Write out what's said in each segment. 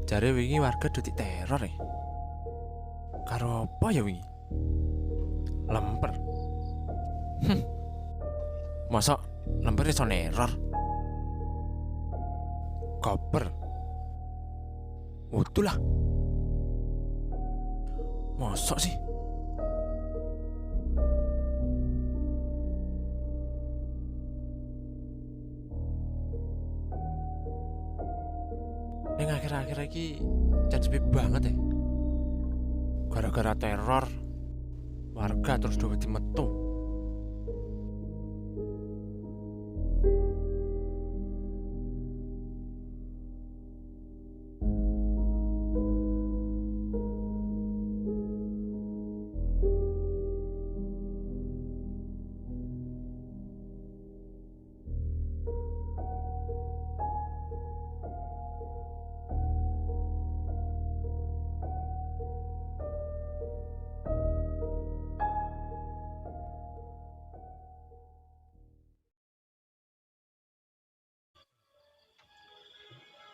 Jare wingi warga dutik teror ya. Karo apa ya wingi? Lemper. Masa lemper iso neror? Koper. Wudu lah. Mosok sih? Yang akhir-akhir lagi cacepi banget ya. Gara-gara teror warga terus dua metu.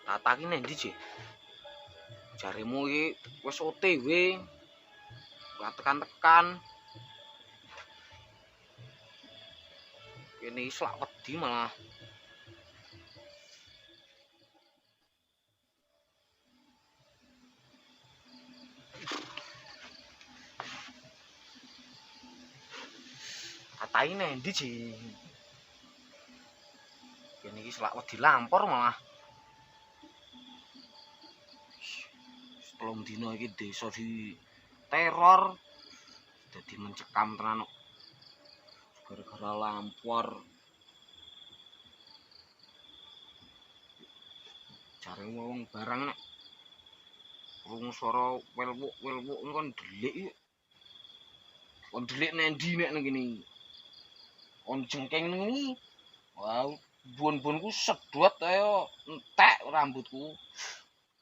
Tata ki nendi, Ji? Jaremu iki wis OTW. Ora tekan-tekan. Kene iki selak wedi malah. Tata iki nendi, Ji? Kene iki selak wedi lampor malah. Telung dina iki desa di teror dadi mencekam tenan gara-gara lampor. Jare wong barang nek krungu swara welwuk kon delik iki. Kon delik nendi nek nang kene. Kon jengking nang ngene. Wah, bon-bonku sedot kaya entek rambutku.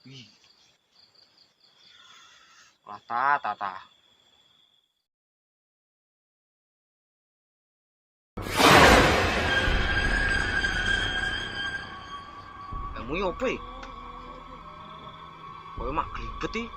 Wih. Tata. Kamu yo opo? Kowe mak glibet iki.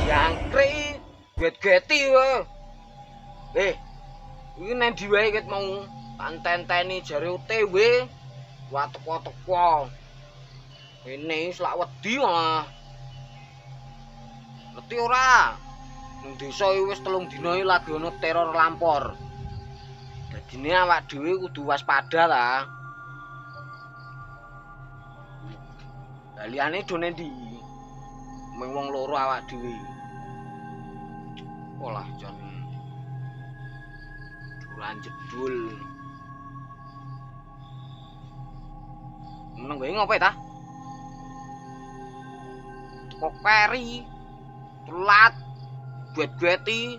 Jangkrik, get-geti wae. Iki nendi wae ket mau tak tenteni jare OTW. Wah teko-teko. Kene selak wedi malah. Ngerti ora? Ning desa iki wis 3 dina iki lagi ana teror lampor. Dadine awak dhewe kudu waspada ta. Lah liyane do nendi? Mung wong loro awak dhewe. Olah jan duran jedul. Meneng wae ngopo ta? Kok peri telat buet-bueti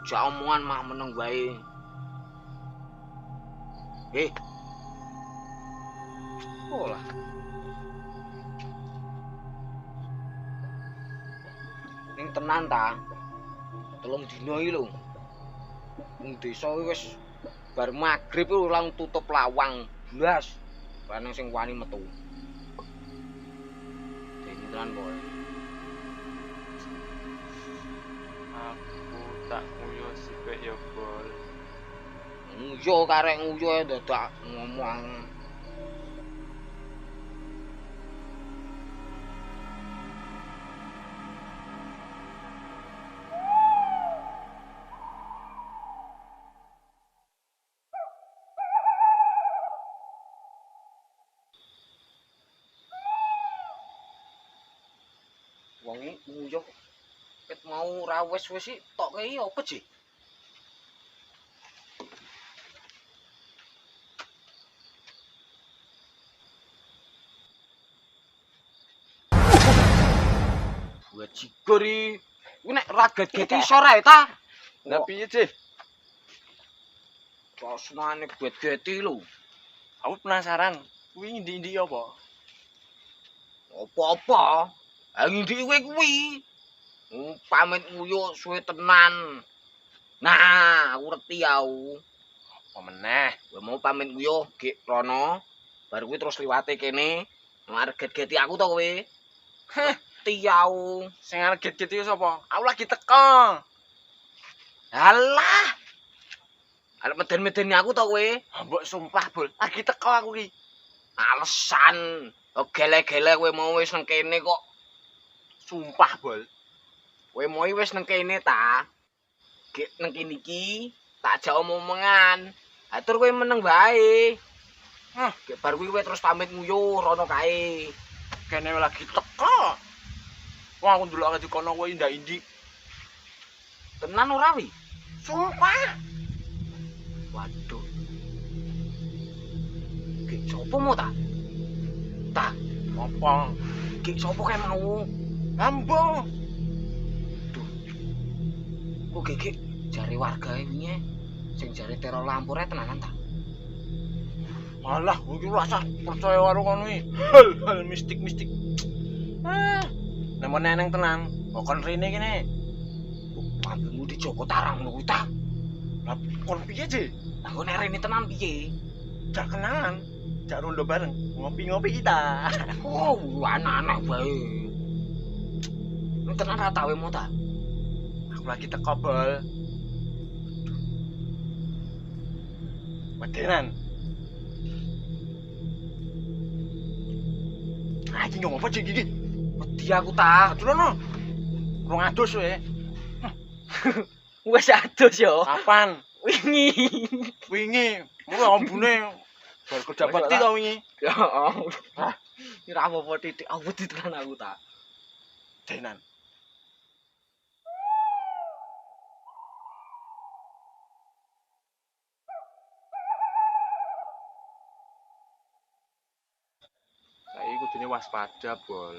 jak omongan mah meneng wae. Olah ning tenan ta? 3 dina iki lho. Ning desa iki wis bar magrib iki langsung tutup lawang blas. Ana sing wani metu. Dene tenan kowe. Aku tak nguyu sipek ya, Bol. Nguyu karek nguyu dadak ngomong. Wong iki nguyuh ket mau ra wis-wis iki tok iki apa sih? Buat jigori. Kuwi nek raget-geti iso ra ta? Lah piye, Cih? Rasane get-geti lho. Aku penasaran, kuwi ndi-ndi apa? Apa-apa? Ha ngendi kowe kuwi? Pamit nguyuh suwe tenan. Nah, aku ngerti aku. Apa meneh? Kowe mau pamit nguyuh gek rono, bar kuwi terus liwate kene, arep get-geti aku to kowe. Ngerti aku. Sing arep get-get iki sapa? Aku lagi teko. Alah. Arep meden-medeni aku to kowe. Mbok sumpah, Bol. Lagi teko aku iki. Alasan. Oh gele-gele kowe mau wis nang kene kok. Sumpah, Bol. Kowe mau wis nang kene ta? Gek nang kene iki tak ajak omong-omongan. Atur kowe meneng bae. Gek bar kuwi kowe terus pamit nguyuh rono kae. Kene lagi teko. Wah, aku ndelok di kono kowe indah-indi. Tenan ora wi? Sumpah. Waduh. Gek sopo mau ta? Ta, Apa? gek sopo kae mau? Lambo. Kok gek jare warga wingi sing jare teror lampu rek tenanan ta? Malah iki rasa percaya karo ngono iki. Hal mistik-mistik. Nek neneng tenan, kok kon rene kene. Ambemu dijogo tarang ngono kuwi ta? Lah kon piye, Cih? Lah kok nek rene tenan piye? Jak kenalan, jak rondo bareng, ngopi-ngopi kita. Oh, anak-anak bae. Nek tenan ra tawe mau ta? Aku lagi teko, Bol. Wedenan. Ah, iki ngopo Cih iki? Wedi aku ta. Adulono. Rong adus we. Wis adus yo. Kapan? Wingi. Wingi. Mu ambune bar kerja bakti to wingi. Ya Allah. Iki ra apa-apa titik. Aku wedi tenan aku ta. Denan. Saiki kudune waspada, Bol.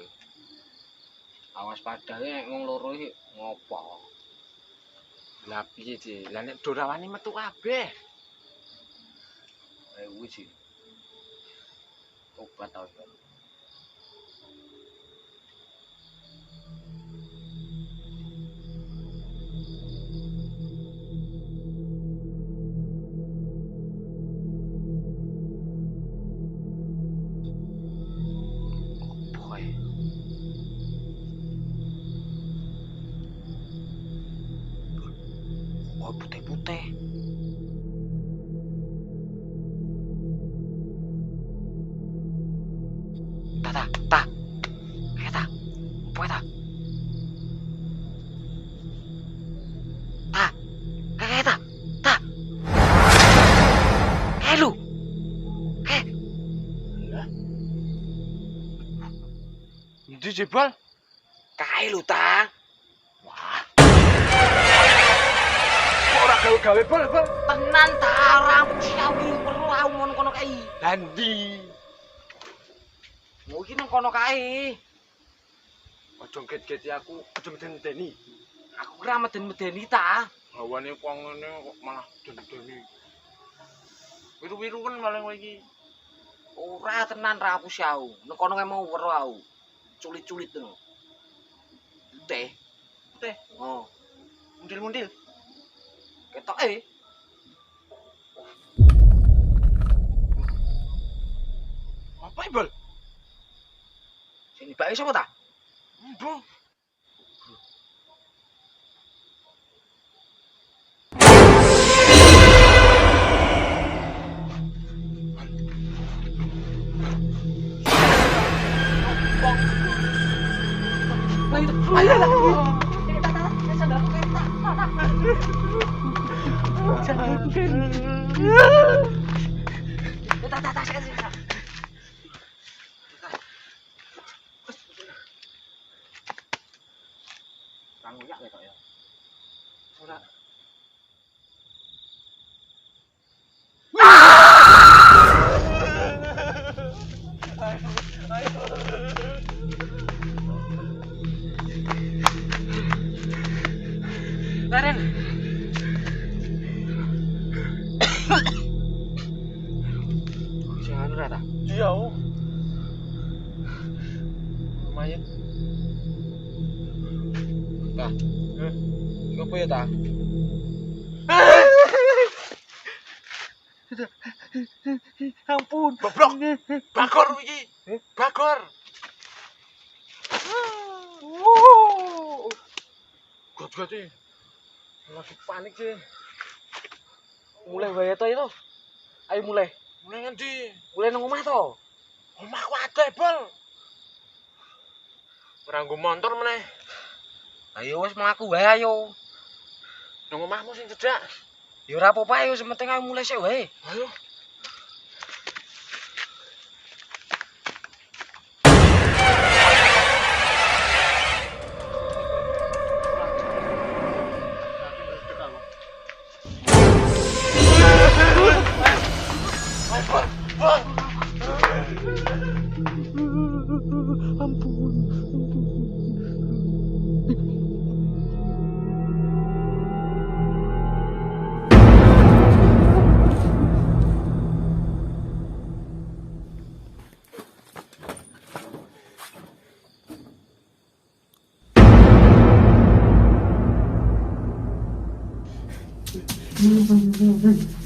Awas padane nek wong loro iki ngopo? Lah piye, Cih? Lah nek dorawani metu kabeh. Kuwi sih. Obat ta. Boy. Oh, putih-putih. Ta. Kayak ta. Apa ta? Ta. Kayak ta. Ta. Kayak lu. Kayak. Lah. Ndi jebol? Kayak lu ta. Wah. Ora gawe-gawe bol. Tenan ta ora siawi perlu aku ngono kono kae. Lah ndi? Mau iki nang kono kae. Aja get-geti aku, aja meden-medeni. Aku kira meden-medeni ta. Hawane kok ngene kok malah den-deni. Wiru-wiru kan malah kowe iki. Ora tenan ra aku siau. Nang kono kae mau weruh aku. Culit-culit ngono. Teh. Oh, Mundil-mundil. ketoke. Apa iki, Bol? Sing dibaki sapa ta? Mbo. Kang uyak ya, Kak ya. Ora. Raden. Jangan rata. Iya, oh. Mayat. Tah. Iku apa ya, Tah? Ampun, goblok. Bagor iki. Bagor. Goblok iki. Lagi panik sih. Mulai wae to itu. Ayo mulai. Mulai ngendi? Mulai nang omah to. Omahku ade, Bol. Ora nggo motor meneh. Ayo wis mlaku wae ayo. Nang omahmu sing cedhak. Ya ora apa-apa ayo, sementing ayo mulai sik wae. Ayo. Hmm.